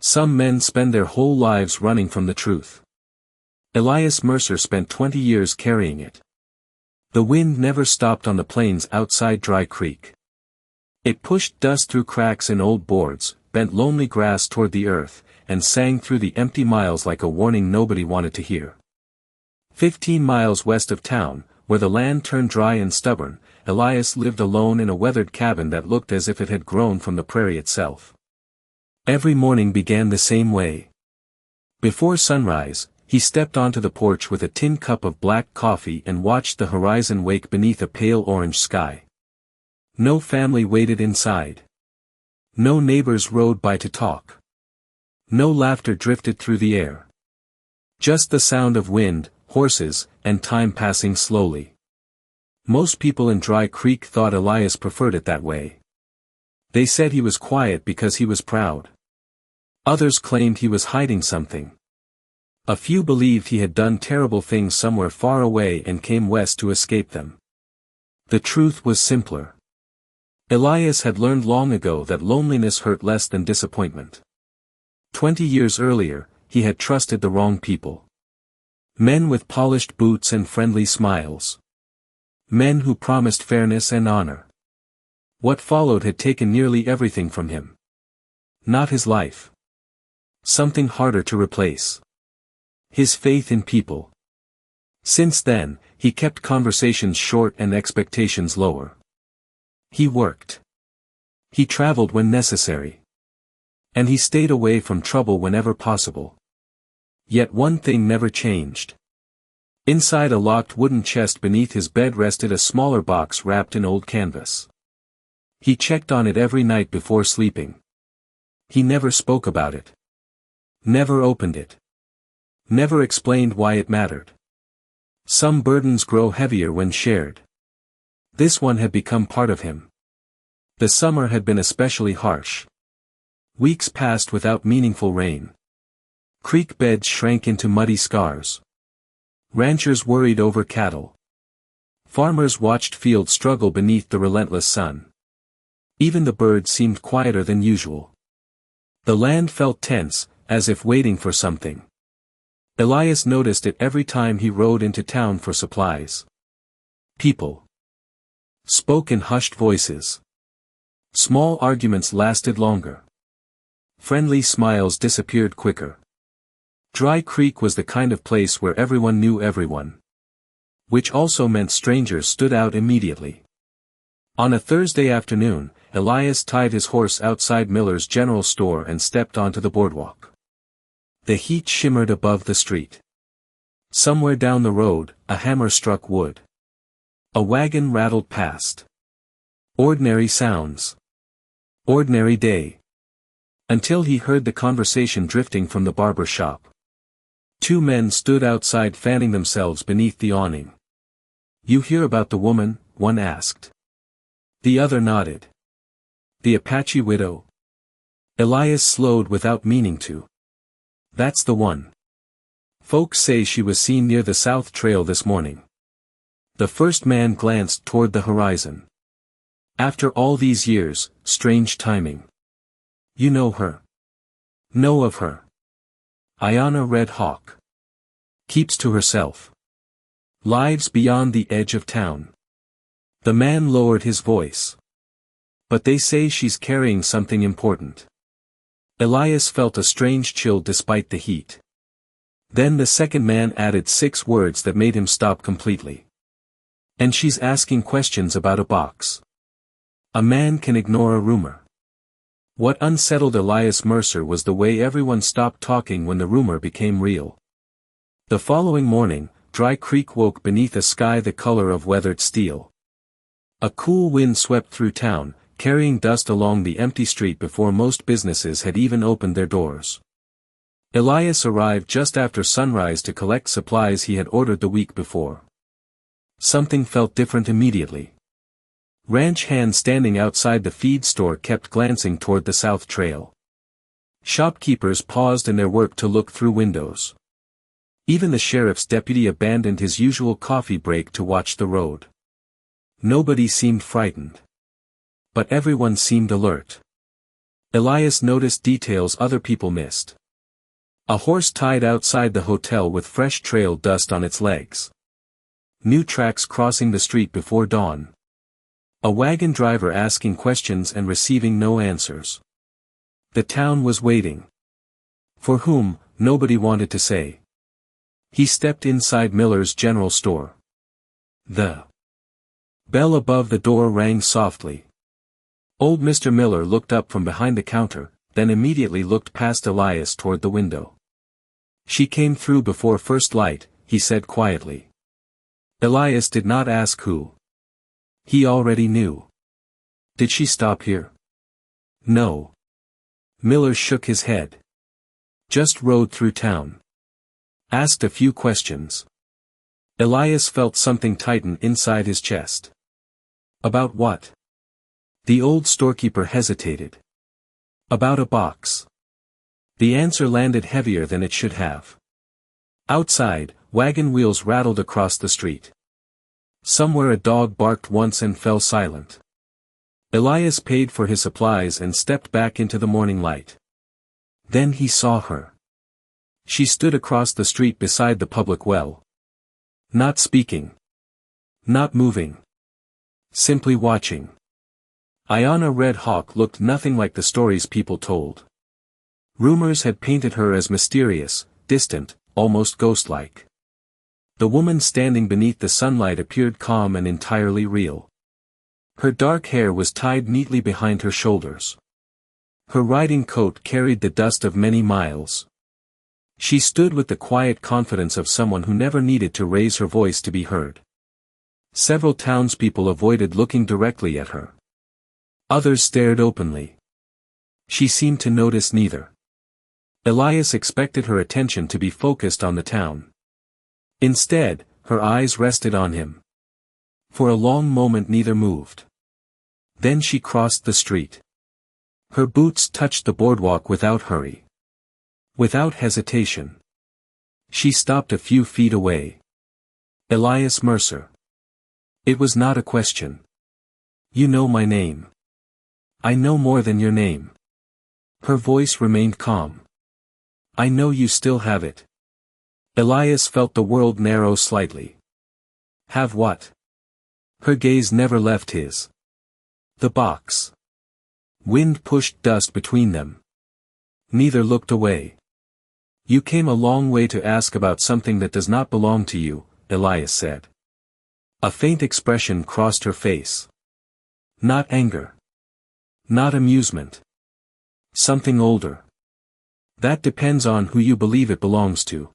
Some men spend their whole lives running from the truth. Elias Mercer spent 20 years carrying it. The wind never stopped on the plains outside Dry Creek. It pushed dust through cracks in old boards, bent lonely grass toward the earth, and sang through the empty miles like a warning nobody wanted to hear. 15 miles west of town, where the land turned dry and stubborn, Elias lived alone in a weathered cabin that looked as if it had grown from the prairie itself. Every morning began the same way. Before sunrise, he stepped onto the porch with a tin cup of black coffee and watched the horizon wake beneath a pale orange sky. No family waited inside. No neighbors rode by to talk. No laughter drifted through the air. Just the sound of wind, horses, and time passing slowly. Most people in Dry Creek thought Elias preferred it that way. They said he was quiet because he was proud. Others claimed he was hiding something. A few believed he had done terrible things somewhere far away and came west to escape them. The truth was simpler. Elias had learned long ago that loneliness hurt less than disappointment. 20 years earlier, he had trusted the wrong people. Men with polished boots and friendly smiles. Men who promised fairness and honor. What followed had taken nearly everything from him. Not his life. Something harder to replace. His faith in people. Since then, he kept conversations short and expectations lower. He worked. He traveled when necessary. And he stayed away from trouble whenever possible. Yet one thing never changed. Inside a locked wooden chest beneath his bed rested a smaller box wrapped in old canvas. He checked on it every night before sleeping. He never spoke about it. Never opened it. Never explained why it mattered. Some burdens grow heavier when shared. This one had become part of him. The summer had been especially harsh. Weeks passed without meaningful rain. Creek beds shrank into muddy scars. Ranchers worried over cattle. Farmers watched fields struggle beneath the relentless sun. Even the birds seemed quieter than usual. The land felt tense, as if waiting for something. Elias noticed it every time he rode into town for supplies. People spoke in hushed voices. Small arguments lasted longer. Friendly smiles disappeared quicker. Dry Creek was the kind of place where everyone knew everyone. Which also meant strangers stood out immediately. On a Thursday afternoon, Elias tied his horse outside Miller's General Store and stepped onto the boardwalk. The heat shimmered above the street. Somewhere down the road, a hammer struck wood. A wagon rattled past. Ordinary sounds. Ordinary day. Until he heard the conversation drifting from the barber shop. Two men stood outside fanning themselves beneath the awning. "You hear about the woman?" one asked. The other nodded. "The Apache widow?" Elias slowed without meaning to. "That's the one. Folks say she was seen near the South Trail this morning." The first man glanced toward the horizon. "After all these years, strange timing. You know her?" "Know of her. Aiyana Red Hawk. Keeps to herself. Lives beyond the edge of town." The man lowered his voice. "But they say she's carrying something important." Elias felt a strange chill despite the heat. Then the second man added 6 words that made him stop completely. "And she's asking questions about a box." A man can ignore a rumor. What unsettled Elias Mercer was the way everyone stopped talking when the rumor became real. The following morning, Dry Creek woke beneath a sky the color of weathered steel. A cool wind swept through town, carrying dust along the empty street before most businesses had even opened their doors. Elias arrived just after sunrise to collect supplies he had ordered the week before. Something felt different immediately. Ranch hands standing outside the feed store kept glancing toward the South Trail. Shopkeepers paused in their work to look through windows. Even the sheriff's deputy abandoned his usual coffee break to watch the road. Nobody seemed frightened. But everyone seemed alert. Elias noticed details other people missed. A horse tied outside the hotel with fresh trail dust on its legs. New tracks crossing the street before dawn. A wagon driver asking questions and receiving no answers. The town was waiting. For whom, nobody wanted to say. He stepped inside Miller's general store. The bell above the door rang softly. Old Mr. Miller looked up from behind the counter, then immediately looked past Elias toward the window. She came through before first light, he said quietly. Elias did not ask who. He already knew. Did she stop here? No. Miller shook his head. Just rode through town. Asked a few questions. Elias felt something tighten inside his chest. About what? The old storekeeper hesitated. About a box. The answer landed heavier than it should have. Outside, wagon wheels rattled across the street. Somewhere a dog barked once and fell silent. Elias paid for his supplies and stepped back into the morning light. Then he saw her. She stood across the street beside the public well. Not speaking. Not moving. Simply watching. Aiyana Red Hawk looked nothing like the stories people told. Rumors had painted her as mysterious, distant, almost ghost-like. The woman standing beneath the sunlight appeared calm and entirely real. Her dark hair was tied neatly behind her shoulders. Her riding coat carried the dust of many miles. She stood with the quiet confidence of someone who never needed to raise her voice to be heard. Several townspeople avoided looking directly at her. Others stared openly. She seemed to notice neither. Elias expected her attention to be focused on the town. Instead, her eyes rested on him. For a long moment neither moved. Then she crossed the street. Her boots touched the boardwalk without hurry. Without hesitation. She stopped a few feet away. Elias Mercer. It was not a question. You know my name. I know more than your name. Her voice remained calm. I know you still have it. Elias felt the world narrow slightly. Have what? Her gaze never left his. The box. Wind pushed dust between them. Neither looked away. You came a long way to ask about something that does not belong to you, Elias said. A faint expression crossed her face. Not anger. Not amusement. Something older. That depends on who you believe it belongs to.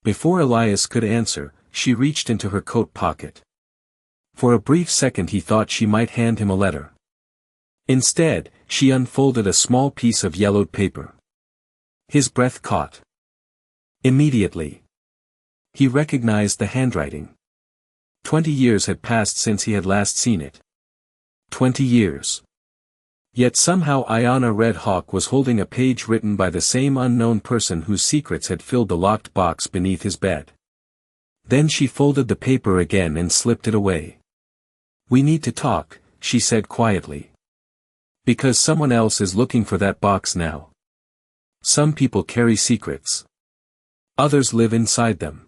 Before Elias could answer, she reached into her coat pocket. For a brief second he thought she might hand him a letter. Instead, she unfolded a small piece of yellowed paper. His breath caught. Immediately. He recognized the handwriting. 20 years had passed since he had last seen it. 20 years. Yet somehow Aiyana Red Hawk was holding a page written by the same unknown person whose secrets had filled the locked box beneath his bed. Then she folded the paper again and slipped it away. We need to talk, she said quietly. Because someone else is looking for that box now. Some people carry secrets. Others live inside them.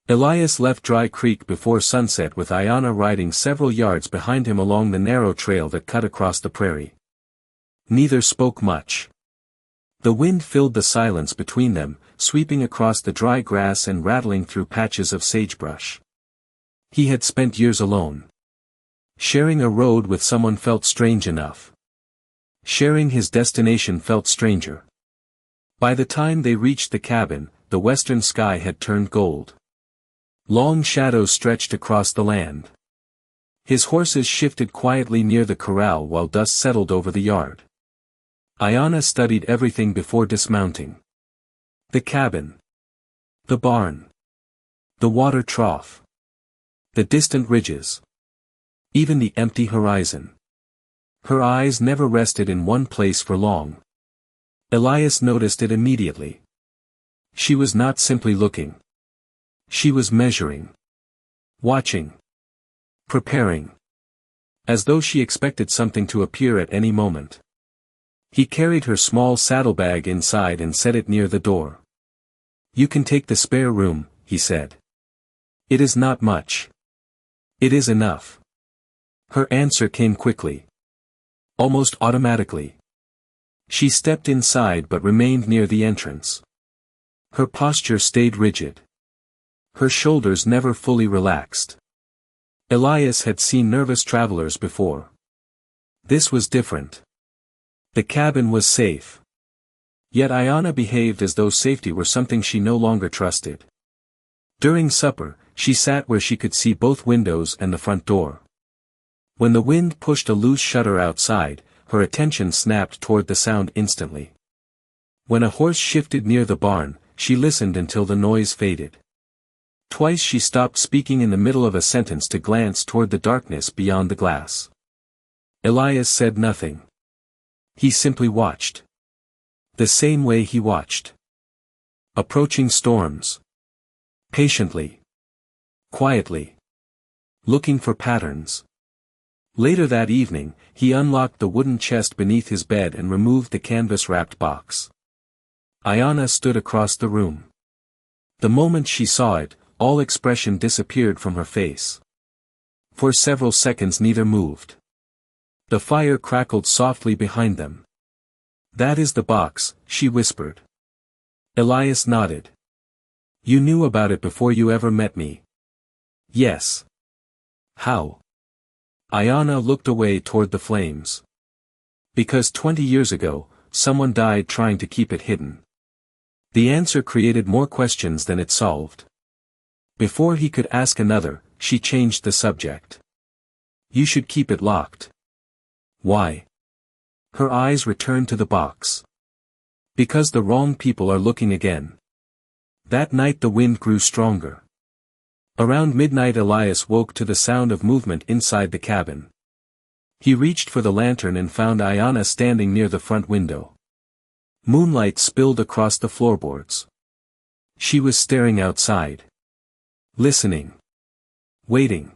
Elias left Dry Creek before sunset with Aiyana riding several yards behind him along the narrow trail that cut across the prairie. Neither spoke much. The wind filled the silence between them, sweeping across the dry grass and rattling through patches of sagebrush. He had spent years alone. Sharing a road with someone felt strange enough. Sharing his destination felt stranger. By the time they reached the cabin, the western sky had turned gold. Long shadows stretched across the land. His horses shifted quietly near the corral while dust settled over the yard. Aiyana studied everything before dismounting. The cabin. The barn. The water trough. The distant ridges. Even the empty horizon. Her eyes never rested in one place for long. Elias noticed it immediately. She was not simply looking. She was measuring. Watching. Preparing. As though she expected something to appear at any moment. He carried her small saddlebag inside and set it near the door. "You can take the spare room," he said. "It is not much. It is enough." Her answer came quickly. Almost automatically. She stepped inside but remained near the entrance. Her posture stayed rigid. Her shoulders never fully relaxed. Elias had seen nervous travelers before. This was different. The cabin was safe. Yet Aiyana behaved as though safety were something she no longer trusted. During supper, she sat where she could see both windows and the front door. When the wind pushed a loose shutter outside, her attention snapped toward the sound instantly. When a horse shifted near the barn, she listened until the noise faded. Twice she stopped speaking in the middle of a sentence to glance toward the darkness beyond the glass. Elias said nothing. He simply watched. The same way he watched approaching storms. Patiently. Quietly. Looking for patterns. Later that evening, he unlocked the wooden chest beneath his bed and removed the canvas-wrapped box. Aiyana stood across the room. The moment she saw it, all expression disappeared from her face. For several seconds neither moved. The fire crackled softly behind them. "That is the box," she whispered. Elias nodded. "You knew about it before you ever met me?" "Yes." "How?" Aiyana looked away toward the flames. "Because 20 years ago, someone died trying to keep it hidden." The answer created more questions than it solved. Before he could ask another, she changed the subject. "You should keep it locked." "Why?" Her eyes returned to the box. "Because the wrong people are looking again." That night the wind grew stronger. Around midnight Elias woke to the sound of movement inside the cabin. He reached for the lantern and found Aiyana standing near the front window. Moonlight spilled across the floorboards. She was staring outside. Listening. Waiting.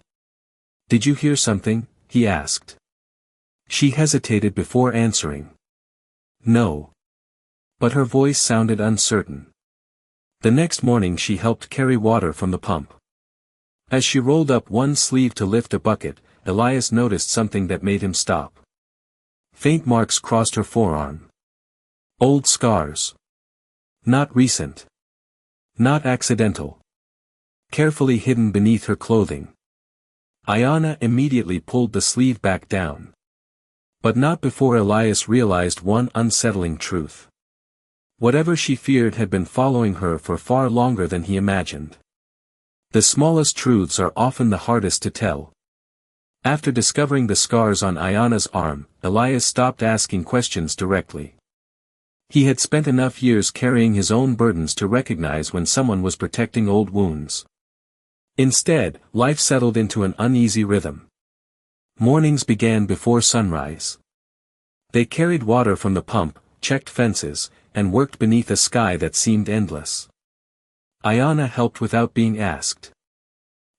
"Did you hear something?" he asked. She hesitated before answering. "No." But her voice sounded uncertain. The next morning she helped carry water from the pump. As she rolled up one sleeve to lift a bucket, Elias noticed something that made him stop. Faint marks crossed her forearm. Old scars. Not recent. Not accidental. Carefully hidden beneath her clothing. Aiyana immediately pulled the sleeve back down. But not before Elias realized one unsettling truth. Whatever she feared had been following her for far longer than he imagined. The smallest truths are often the hardest to tell. After discovering the scars on Aiyana's arm, Elias stopped asking questions directly. He had spent enough years carrying his own burdens to recognize when someone was protecting old wounds. Instead, life settled into an uneasy rhythm. Mornings began before sunrise. They carried water from the pump, checked fences, and worked beneath a sky that seemed endless. Aiyana helped without being asked.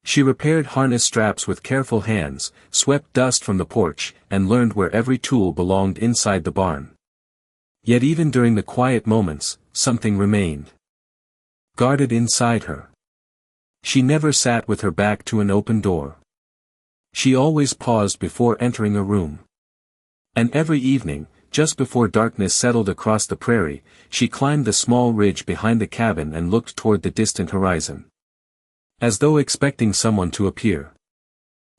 She repaired harness straps with careful hands, swept dust from the porch, and learned where every tool belonged inside the barn. Yet even during the quiet moments, something remained. Guarded inside her. She never sat with her back to an open door. She always paused before entering a room. And every evening, just before darkness settled across the prairie, she climbed the small ridge behind the cabin and looked toward the distant horizon. As though expecting someone to appear.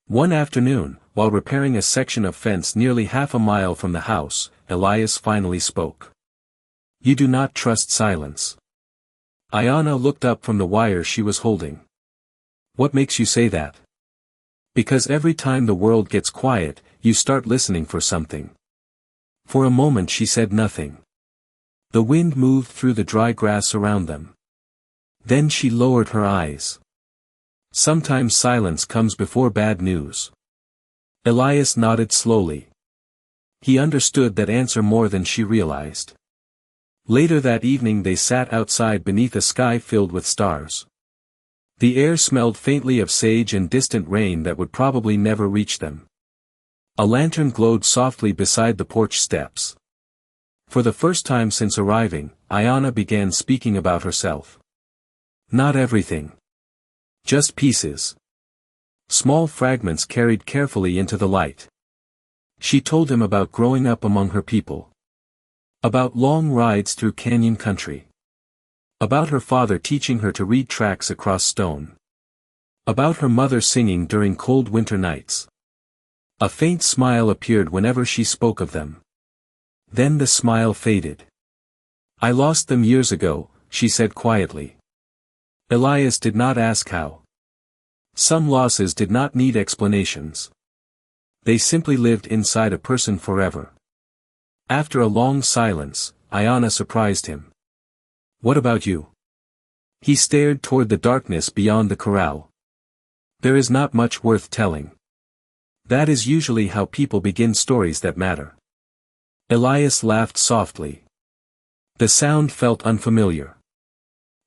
One afternoon, while repairing a section of fence nearly half a mile from the house, Elias finally spoke. "You do not trust silence." Aiyana looked up from the wire she was holding. "What makes you say that?" "Because every time the world gets quiet, you start listening for something." For a moment she said nothing. The wind moved through the dry grass around them. Then she lowered her eyes. "Sometimes silence comes before bad news." Elias nodded slowly. He understood that answer more than she realized. Later that evening they sat outside beneath a sky filled with stars. The air smelled faintly of sage and distant rain that would probably never reach them. A lantern glowed softly beside the porch steps. For the first time since arriving, Aiyana began speaking about herself. Not everything. Just pieces. Small fragments carried carefully into the light. She told him about growing up among her people. About long rides through canyon country. About her father teaching her to read tracks across stone. About her mother singing during cold winter nights. A faint smile appeared whenever she spoke of them. Then the smile faded. I lost them years ago, she said quietly. Elias did not ask how. Some losses did not need explanations. They simply lived inside a person forever. After a long silence, Aiyana surprised him. What about you? He stared toward the darkness beyond the corral. There is not much worth telling. That is usually how people begin stories that matter. Elias laughed softly. The sound felt unfamiliar.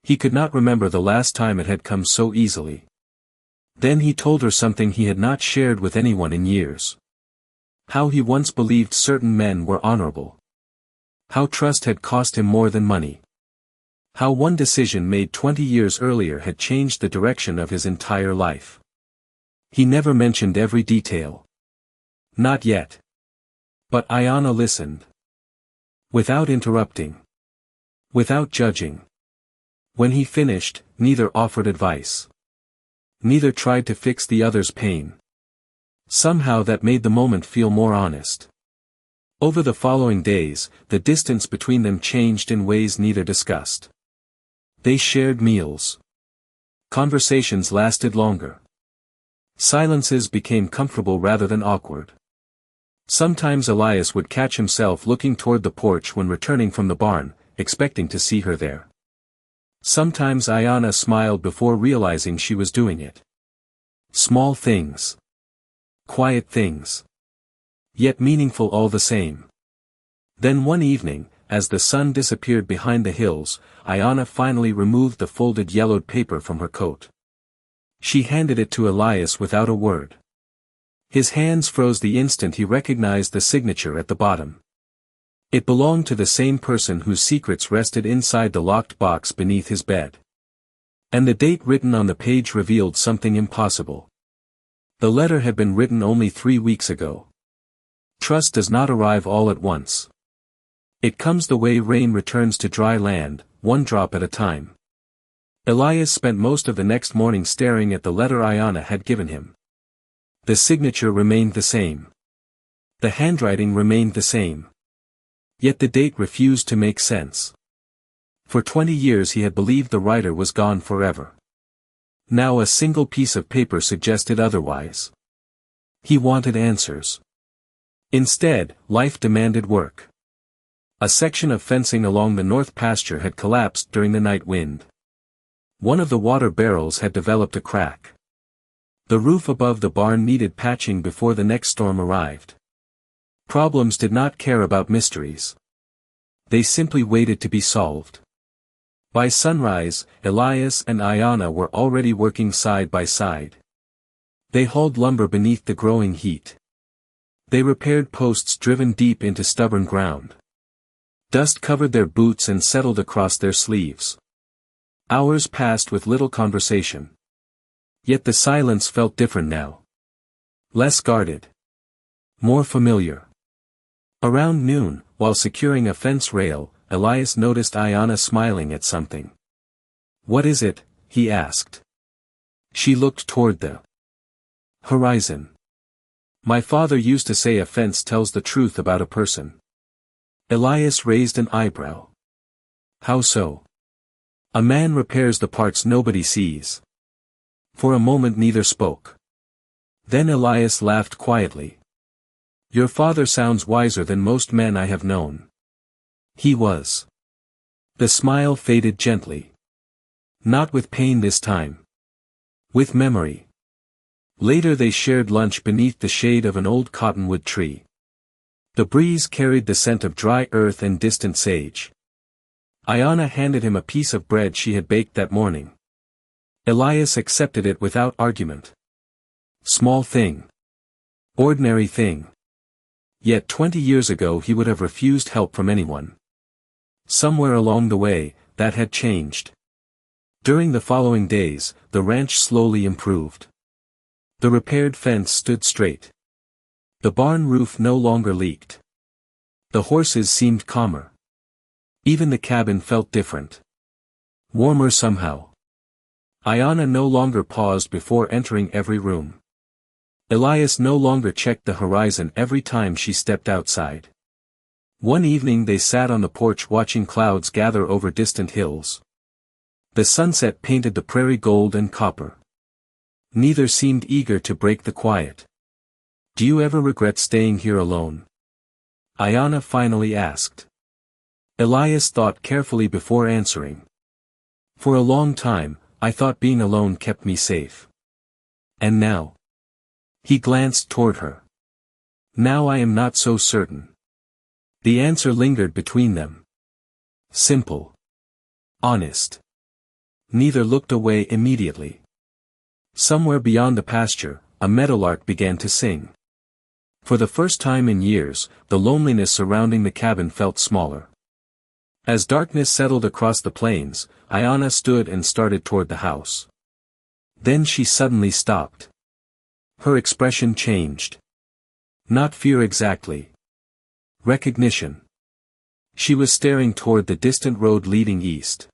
He could not remember the last time it had come so easily. Then he told her something he had not shared with anyone in years. How he once believed certain men were honorable. How trust had cost him more than money. How one decision made 20 years earlier had changed the direction of his entire life. He never mentioned every detail. Not yet. But Aiyana listened. Without interrupting. Without judging. When he finished, neither offered advice. Neither tried to fix the other's pain. Somehow that made the moment feel more honest. Over the following days, the distance between them changed in ways neither discussed. They shared meals. Conversations lasted longer. Silences became comfortable rather than awkward. Sometimes Elias would catch himself looking toward the porch when returning from the barn, expecting to see her there. Sometimes Aiyana smiled before realizing she was doing it. Small things. Quiet things. Yet meaningful all the same. Then one evening, as the sun disappeared behind the hills, Aiyana finally removed the folded yellowed paper from her coat. She handed it to Elias without a word. His hands froze the instant he recognized the signature at the bottom. It belonged to the same person whose secrets rested inside the locked box beneath his bed. And the date written on the page revealed something impossible. The letter had been written only 3 weeks ago. Trust does not arrive all at once. It comes the way rain returns to dry land, one drop at a time. Elias spent most of the next morning staring at the letter Aiyana had given him. The signature remained the same. The handwriting remained the same. Yet the date refused to make sense. For 20 years he had believed the writer was gone forever. Now a single piece of paper suggested otherwise. He wanted answers. Instead, life demanded work. A section of fencing along the north pasture had collapsed during the night wind. One of the water barrels had developed a crack. The roof above the barn needed patching before the next storm arrived. Problems did not care about mysteries. They simply waited to be solved. By sunrise, Elias and Aiyana were already working side by side. They hauled lumber beneath the growing heat. They repaired posts driven deep into stubborn ground. Dust covered their boots and settled across their sleeves. Hours passed with little conversation. Yet the silence felt different now. Less guarded. More familiar. Around noon, while securing a fence rail, Elias noticed Aiyana smiling at something. "What is it?" he asked. She looked toward the horizon. "My father used to say a fence tells the truth about a person." Elias raised an eyebrow. "How so?" "A man repairs the parts nobody sees." For a moment neither spoke. Then Elias laughed quietly. "Your father sounds wiser than most men I have known." He was. The smile faded gently. Not with pain this time. With memory. Later they shared lunch beneath the shade of an old cottonwood tree. The breeze carried the scent of dry earth and distant sage. Aiyana handed him a piece of bread she had baked that morning. Elias accepted it without argument. Small thing. Ordinary thing. Yet 20 years ago he would have refused help from anyone. Somewhere along the way, that had changed. During the following days, the ranch slowly improved. The repaired fence stood straight. The barn roof no longer leaked. The horses seemed calmer. Even the cabin felt different. Warmer somehow. Aiyana no longer paused before entering every room. Elias no longer checked the horizon every time she stepped outside. One evening they sat on the porch watching clouds gather over distant hills. The sunset painted the prairie gold and copper. Neither seemed eager to break the quiet. "Do you ever regret staying here alone?" Aiyana finally asked. Elias thought carefully before answering. "For a long time, I thought being alone kept me safe. And now?" He glanced toward her. "Now I am not so certain." The answer lingered between them. Simple. Honest. Neither looked away immediately. Somewhere beyond the pasture, a meadowlark began to sing. For the first time in years, the loneliness surrounding the cabin felt smaller. As darkness settled across the plains, Aiyana stood and started toward the house. Then she suddenly stopped. Her expression changed. Not fear exactly. Recognition. She was staring toward the distant road leading east.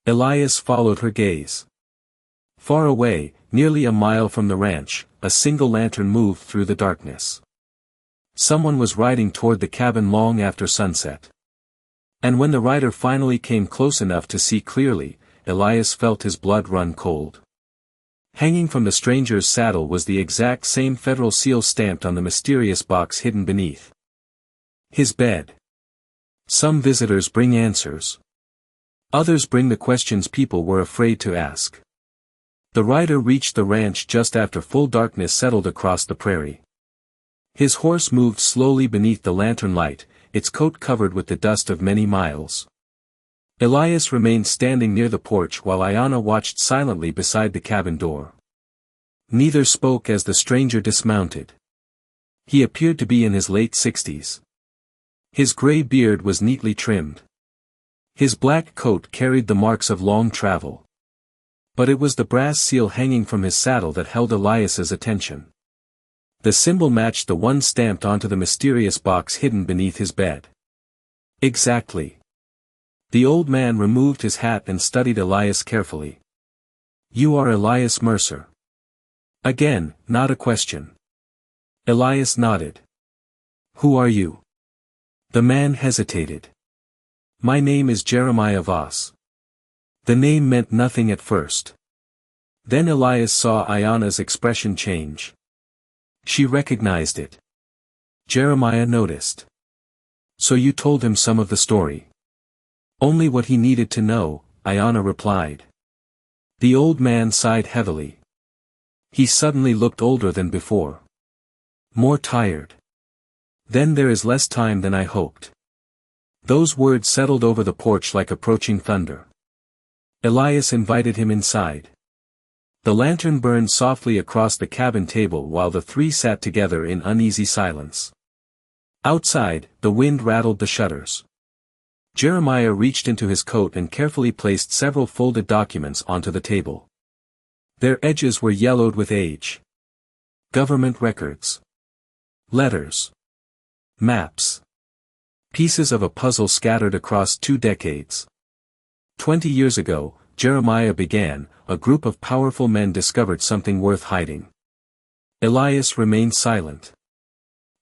Elias followed her gaze. Far away, nearly a mile from the ranch, a single lantern moved through the darkness. Someone was riding toward the cabin long after sunset. And when the rider finally came close enough to see clearly, Elias felt his blood run cold. Hanging from the stranger's saddle was the exact same federal seal stamped on the mysterious box hidden beneath. His bed. Some visitors bring answers. Others bring the questions people were afraid to ask. The rider reached the ranch just after full darkness settled across the prairie. His horse moved slowly beneath the lantern light, its coat covered with the dust of many miles. Elias remained standing near the porch while Aiyana watched silently beside the cabin door. Neither spoke as the stranger dismounted. He appeared to be in his late 60s. His gray beard was neatly trimmed. His black coat carried the marks of long travel. But it was the brass seal hanging from his saddle that held Elias's attention. The symbol matched the one stamped onto the mysterious box hidden beneath his bed. Exactly. The old man removed his hat and studied Elias carefully. "You are Elias Mercer." Again, not a question. Elias nodded. "Who are you?" The man hesitated. "My name is Jeremiah Voss." The name meant nothing at first. Then Elias saw Aiyana's expression change. She recognized it. Jeremiah noticed. "So you told him some of the story?" "Only what he needed to know," Aiyana replied. The old man sighed heavily. He suddenly looked older than before. More tired. "Then there is less time than I hoped." Those words settled over the porch like approaching thunder. Elias invited him inside. The lantern burned softly across the cabin table while the three sat together in uneasy silence. Outside, the wind rattled the shutters. Jeremiah reached into his coat and carefully placed several folded documents onto the table. Their edges were yellowed with age. Government records. Letters. Maps. Pieces of a puzzle scattered across 2 decades. 20 years ago, Jeremiah began, a group of powerful men discovered something worth hiding. Elias remained silent.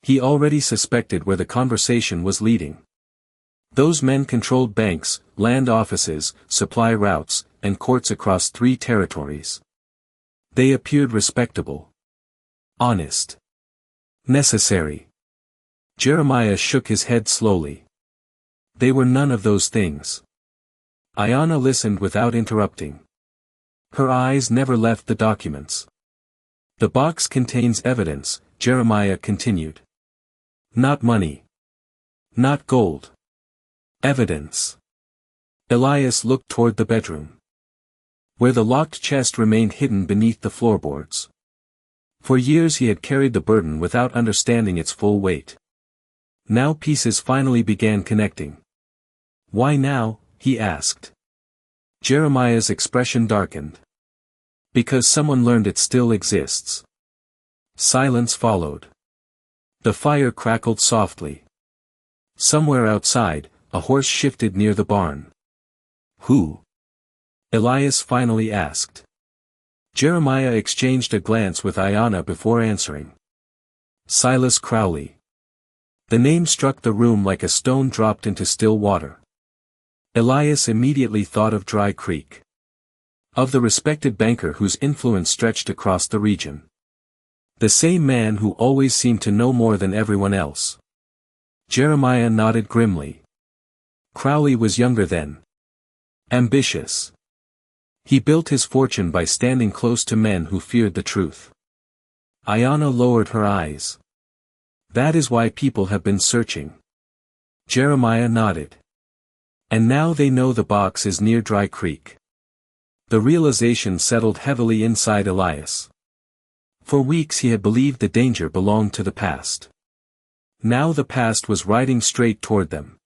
He already suspected where the conversation was leading. Those men controlled banks, land offices, supply routes, and courts across 3 territories. They appeared respectable. Honest. Necessary. Jeremiah shook his head slowly. They were none of those things. Aiyana listened without interrupting. Her eyes never left the documents. "The box contains evidence," Jeremiah continued. "Not money. Not gold. Evidence." Elias looked toward the bedroom, where the locked chest remained hidden beneath the floorboards. For years he had carried the burden without understanding its full weight. Now pieces finally began connecting. "Why now?" he asked. Jeremiah's expression darkened. "Because someone learned it still exists." Silence followed. The fire crackled softly. Somewhere outside, a horse shifted near the barn. "Who?" Elias finally asked. Jeremiah exchanged a glance with Aiyana before answering. "Silas Crowley." The name struck the room like a stone dropped into still water. Elias immediately thought of Dry Creek. Of the respected banker whose influence stretched across the region. The same man who always seemed to know more than everyone else. Jeremiah nodded grimly. Crowley was younger then. Ambitious. He built his fortune by standing close to men who feared the truth. Aiyana lowered her eyes. "That is why people have been searching." Jeremiah nodded. "And now they know the box is near Dry Creek." The realization settled heavily inside Elias. For weeks he had believed the danger belonged to the past. Now the past was riding straight toward them.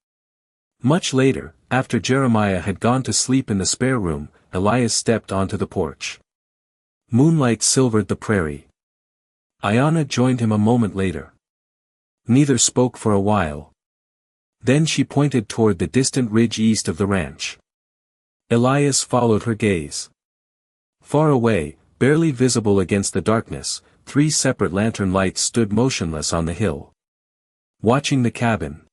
Much later, after Jeremiah had gone to sleep in the spare room, Elias stepped onto the porch. Moonlight silvered the prairie. Aiyana joined him a moment later. Neither spoke for a while. Then she pointed toward the distant ridge east of the ranch. Elias followed her gaze. Far away, barely visible against the darkness, 3 separate lantern lights stood motionless on the hill. Watching the cabin.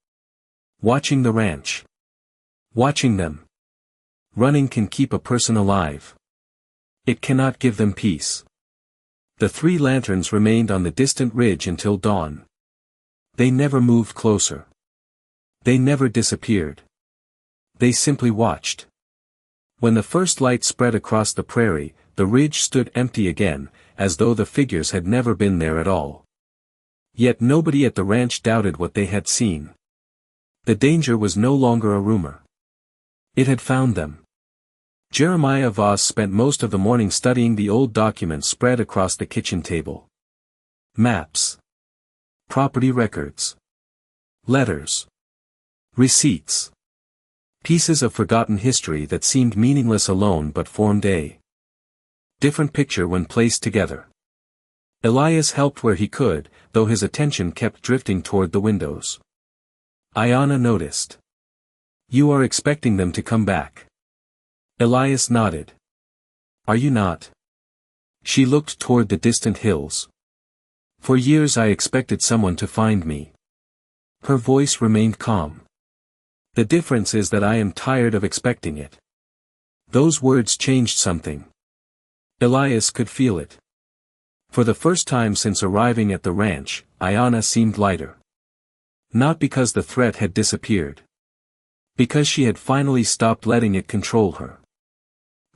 Watching the ranch. Watching them. Running can keep a person alive. It cannot give them peace. The 3 lanterns remained on the distant ridge until dawn. They never moved closer. They never disappeared. They simply watched. When the first light spread across the prairie, the ridge stood empty again, as though the figures had never been there at all. Yet nobody at the ranch doubted what they had seen. The danger was no longer a rumor. It had found them. Jeremiah Voss spent most of the morning studying the old documents spread across the kitchen table. Maps. Property records. Letters. Receipts. Pieces of forgotten history that seemed meaningless alone but formed a different picture when placed together. Elias helped where he could, though his attention kept drifting toward the windows. Aiyana noticed. "You are expecting them to come back." Elias nodded. "Are you not?" She looked toward the distant hills. "For years I expected someone to find me." Her voice remained calm. "The difference is that I am tired of expecting it." Those words changed something. Elias could feel it. For the first time since arriving at the ranch, Aiyana seemed lighter. Not because the threat had disappeared. Because she had finally stopped letting it control her.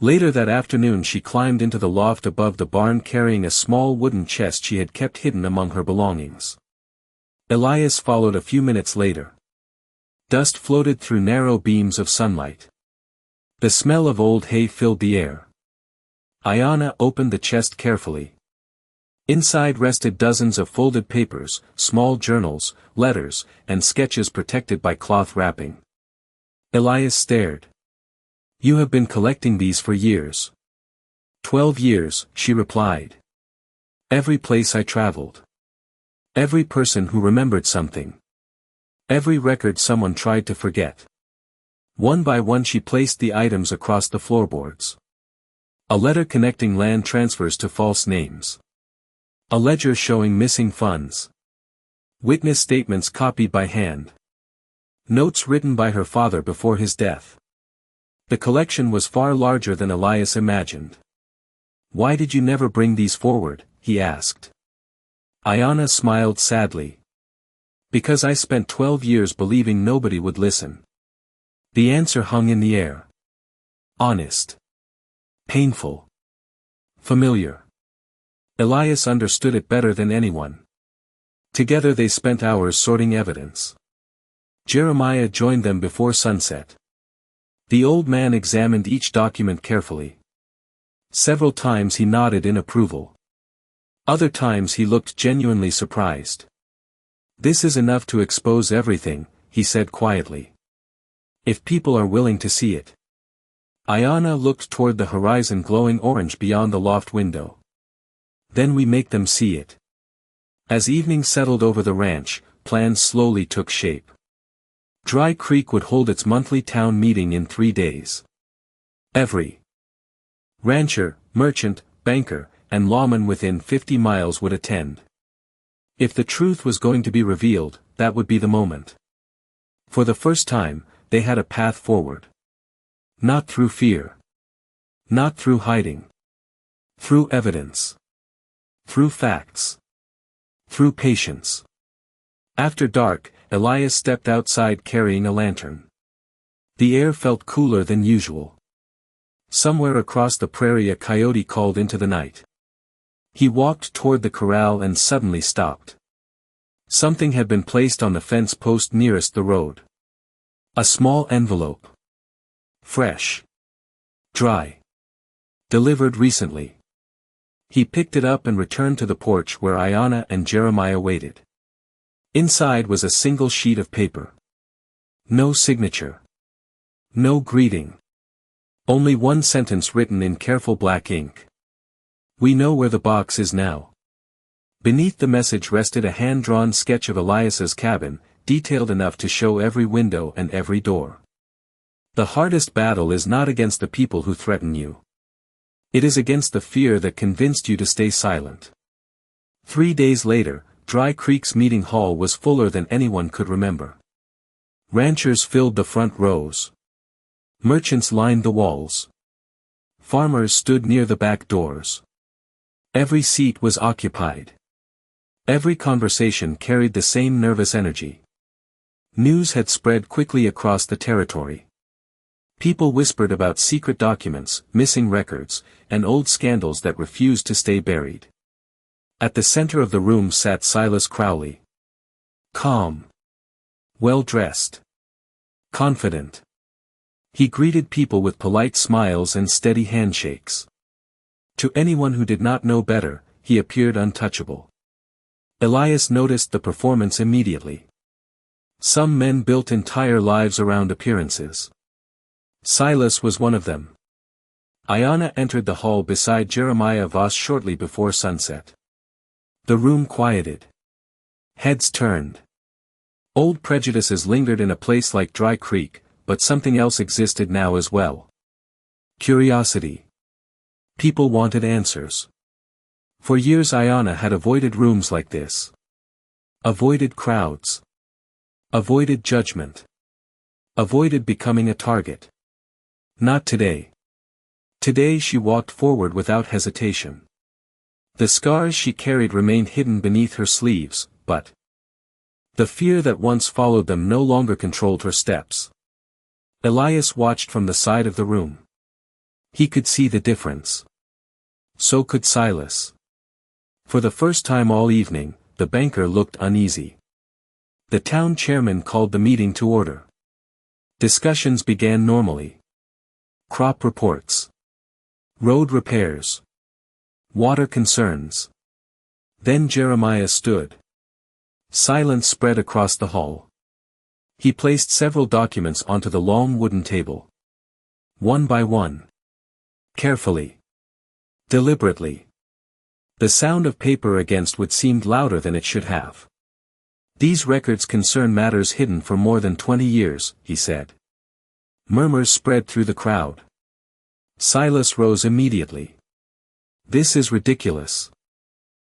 Later that afternoon she climbed into the loft above the barn carrying a small wooden chest she had kept hidden among her belongings. Elias followed a few minutes later. Dust floated through narrow beams of sunlight. The smell of old hay filled the air. Aiyana opened the chest carefully. Inside rested dozens of folded papers, small journals, letters, and sketches protected by cloth wrapping. Elias stared. "You have been collecting these for years." 12 years, she replied. "Every place I traveled. Every person who remembered something. Every record someone tried to forget." One by one she placed the items across the floorboards. A letter connecting land transfers to false names. A ledger showing missing funds. Witness statements copied by hand. Notes written by her father before his death. The collection was far larger than Elias imagined. "Why did you never bring these forward?" he asked. Aiyana smiled sadly. "Because I spent 12 years believing nobody would listen." The answer hung in the air. Honest. Painful. Familiar. Elias understood it better than anyone. Together they spent hours sorting evidence. Jeremiah joined them before sunset. The old man examined each document carefully. Several times he nodded in approval. Other times he looked genuinely surprised. "This is enough to expose everything," he said quietly. "If people are willing to see it." Aiyana looked toward the horizon glowing orange beyond the loft window. "Then we make them see it." As evening settled over the ranch, plans slowly took shape. Dry Creek would hold its monthly town meeting in 3 days. Every rancher, merchant, banker, and lawman within 50 miles would attend. If the truth was going to be revealed, that would be the moment. For the first time, they had a path forward. Not through fear. Not through hiding. Through evidence. Through facts. Through patience. After dark, Elias stepped outside carrying a lantern. The air felt cooler than usual. Somewhere across the prairie a coyote called into the night. He walked toward the corral and suddenly stopped. Something had been placed on the fence post nearest the road. A small envelope. Fresh. Dry. Delivered recently. He picked it up and returned to the porch where Aiyana and Jeremiah waited. Inside was a single sheet of paper. No signature. No greeting. Only one sentence written in careful black ink. "We know where the box is now." Beneath the message rested a hand-drawn sketch of Elias's cabin, detailed enough to show every window and every door. "The hardest battle is not against the people who threaten you. It is against the fear that convinced you to stay silent." 3 days later, Dry Creek's meeting hall was fuller than anyone could remember. Ranchers filled the front rows. Merchants lined the walls. Farmers stood near the back doors. Every seat was occupied. Every conversation carried the same nervous energy. News had spread quickly across the territory. People whispered about secret documents, missing records, and old scandals that refused to stay buried. At the center of the room sat Silas Crowley. Calm. Well-dressed. Confident. He greeted people with polite smiles and steady handshakes. To anyone who did not know better, he appeared untouchable. Elias noticed the performance immediately. Some men built entire lives around appearances. Silas was one of them. Aiyana entered the hall beside Jeremiah Voss shortly before sunset. The room quieted. Heads turned. Old prejudices lingered in a place like Dry Creek, but something else existed now as well. Curiosity. People wanted answers. For years Aiyana had avoided rooms like this. Avoided crowds. Avoided judgment. Avoided becoming a target. Not today. Today she walked forward without hesitation. The scars she carried remained hidden beneath her sleeves, but the fear that once followed them no longer controlled her steps. Elias watched from the side of the room. He could see the difference. So could Silas. For the first time all evening, the banker looked uneasy. The town chairman called the meeting to order. Discussions began normally. Crop reports. Road repairs. Water concerns. Then Jeremiah stood. Silence spread across the hall. He placed several documents onto the long wooden table. One by one. Carefully. Deliberately. The sound of paper against wood seemed louder than it should have. "These records concern matters hidden for more than 20 years, he said. Murmurs spread through the crowd. Silas rose immediately. "This is ridiculous."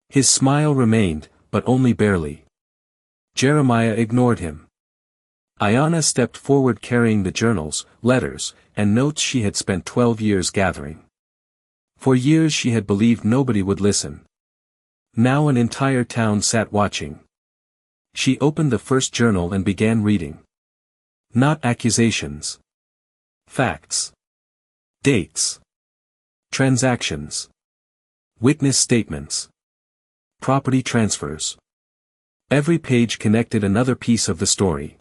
His smile remained, but only barely. Jeremiah ignored him. Aiyana stepped forward carrying the journals, letters, and notes she had spent 12 years gathering. For years she had believed nobody would listen. Now an entire town sat watching. She opened the first journal and began reading. Not accusations. Facts. Dates. Transactions. Witness statements. Property transfers. Every page connected another piece of the story.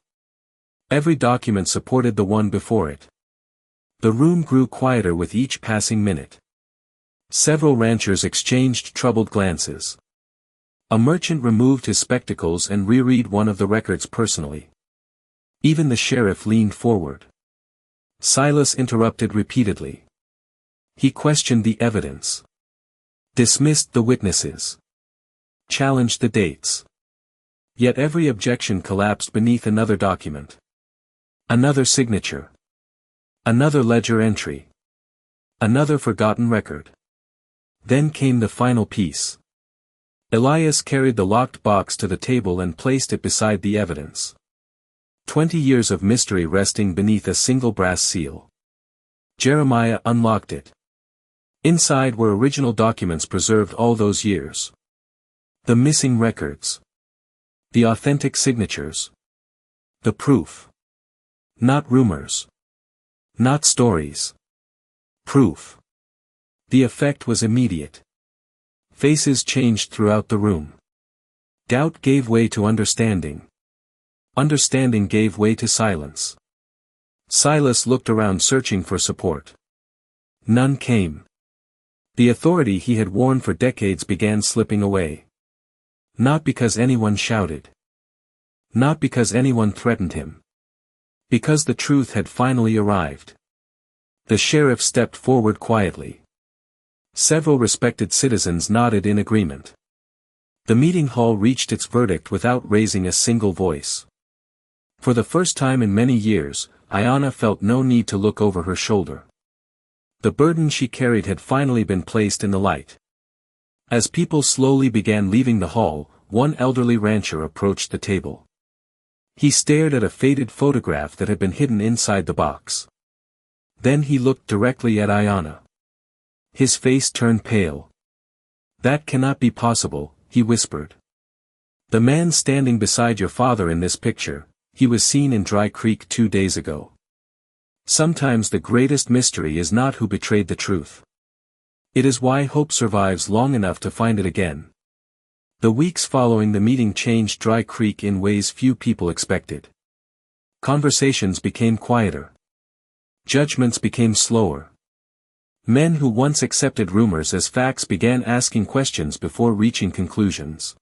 Every document supported the one before it. The room grew quieter with each passing minute. Several ranchers exchanged troubled glances. A merchant removed his spectacles and reread one of the records personally. Even the sheriff leaned forward. Silas interrupted repeatedly. He questioned the evidence. Dismissed the witnesses. Challenged the dates. Yet every objection collapsed beneath another document. Another signature. Another ledger entry. Another forgotten record. Then came the final piece. Elias carried the locked box to the table and placed it beside the evidence. 20 years of mystery resting beneath a single brass seal. Jeremiah unlocked it. Inside were original documents preserved all those years. The missing records. The authentic signatures. The proof. Not rumors. Not stories. Proof. The effect was immediate. Faces changed throughout the room. Doubt gave way to understanding. Understanding gave way to silence. Silas looked around searching for support. None came. The authority he had worn for decades began slipping away. Not because anyone shouted. Not because anyone threatened him. Because the truth had finally arrived. The sheriff stepped forward quietly. Several respected citizens nodded in agreement. The meeting hall reached its verdict without raising a single voice. For the first time in many years, Aiyana felt no need to look over her shoulder. The burden she carried had finally been placed in the light. As people slowly began leaving the hall, one elderly rancher approached the table. He stared at a faded photograph that had been hidden inside the box. Then he looked directly at Aiyana. His face turned pale. "That cannot be possible," he whispered. "The man standing beside your father in this picture, he was seen in Dry Creek 2 days ago." Sometimes the greatest mystery is not who betrayed the truth. It is why hope survives long enough to find it again. The weeks following the meeting changed Dry Creek in ways few people expected. Conversations became quieter. Judgments became slower. Men who once accepted rumors as facts began asking questions before reaching conclusions.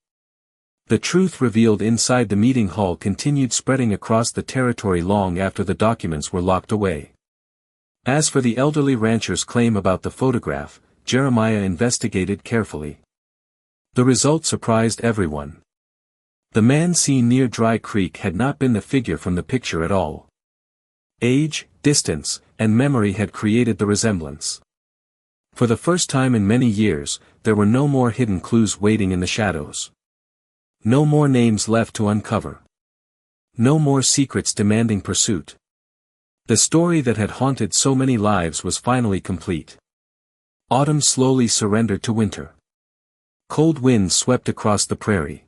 The truth revealed inside the meeting hall continued spreading across the territory long after the documents were locked away. As for the elderly rancher's claim about the photograph, Jeremiah investigated carefully. The result surprised everyone. The man seen near Dry Creek had not been the figure from the picture at all. Age, distance, and memory had created the resemblance. For the first time in many years, there were no more hidden clues waiting in the shadows. No more names left to uncover. No more secrets demanding pursuit. The story that had haunted so many lives was finally complete. Autumn slowly surrendered to winter. Cold winds swept across the prairie.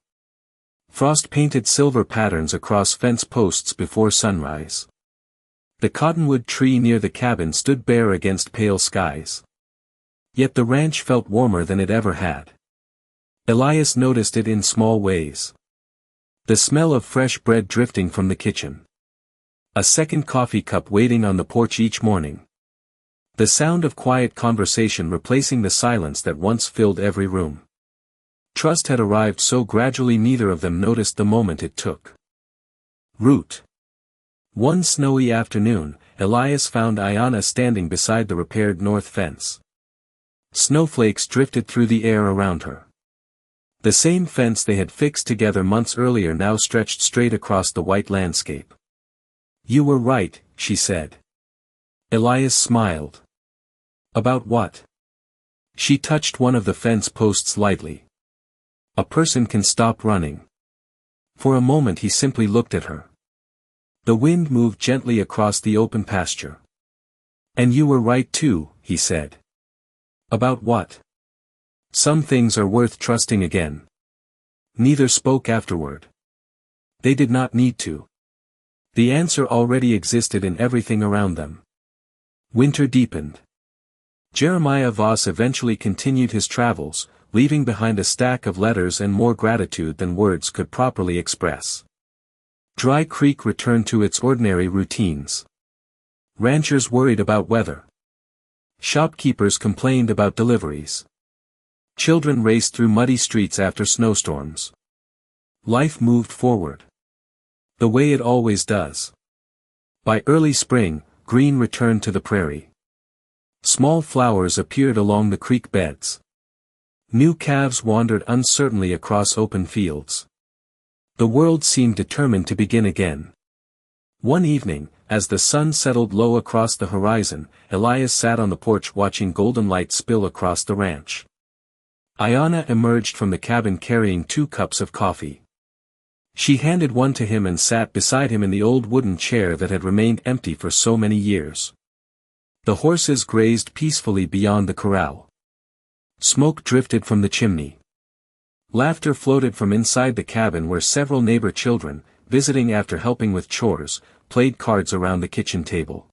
Frost painted silver patterns across fence posts before sunrise. The cottonwood tree near the cabin stood bare against pale skies. Yet the ranch felt warmer than it ever had. Elias noticed it in small ways. The smell of fresh bread drifting from the kitchen. A second coffee cup waiting on the porch each morning. The sound of quiet conversation replacing the silence that once filled every room. Trust had arrived so gradually neither of them noticed the moment it took. Root. One snowy afternoon, Elias found Aiyana standing beside the repaired north fence. Snowflakes drifted through the air around her. The same fence they had fixed together months earlier now stretched straight across the white landscape. "You were right," she said. Elias smiled. "About what?" She touched one of the fence posts lightly. "A person can stop running." For a moment he simply looked at her. The wind moved gently across the open pasture. "And you were right too," he said. "About what?" "Some things are worth trusting again." Neither spoke afterward. They did not need to. The answer already existed in everything around them. Winter deepened. Jeremiah Voss eventually continued his travels, leaving behind a stack of letters and more gratitude than words could properly express. Dry Creek returned to its ordinary routines. Ranchers worried about weather. Shopkeepers complained about deliveries. Children raced through muddy streets after snowstorms. Life moved forward. The way it always does. By early spring, green returned to the prairie. Small flowers appeared along the creek beds. New calves wandered uncertainly across open fields. The world seemed determined to begin again. One evening, as the sun settled low across the horizon, Elias sat on the porch watching golden light spill across the ranch. Aiyana emerged from the cabin carrying 2 cups of coffee. She handed one to him and sat beside him in the old wooden chair that had remained empty for so many years. The horses grazed peacefully beyond the corral. Smoke drifted from the chimney. Laughter floated from inside the cabin where several neighbor children, visiting after helping with chores, played cards around the kitchen table.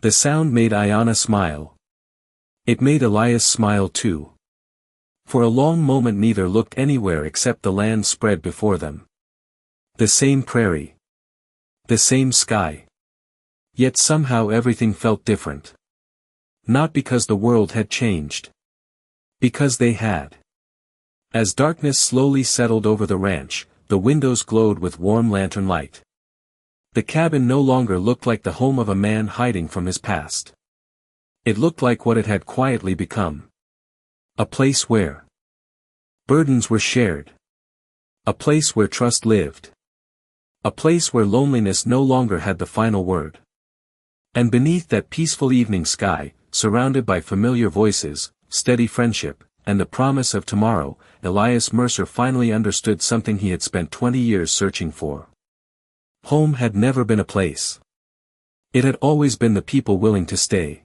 The sound made Aiyana smile. It made Elias smile too. For a long moment neither looked anywhere except the land spread before them. The same prairie. The same sky. Yet somehow everything felt different. Not because the world had changed. Because they had. As darkness slowly settled over the ranch, the windows glowed with warm lantern light. The cabin no longer looked like the home of a man hiding from his past. It looked like what it had quietly become. A place where burdens were shared. A place where trust lived. A place where loneliness no longer had the final word. And beneath that peaceful evening sky, surrounded by familiar voices, steady friendship, and the promise of tomorrow, Elias Mercer finally understood something he had spent 20 years searching for. Home had never been a place. It had always been the people willing to stay.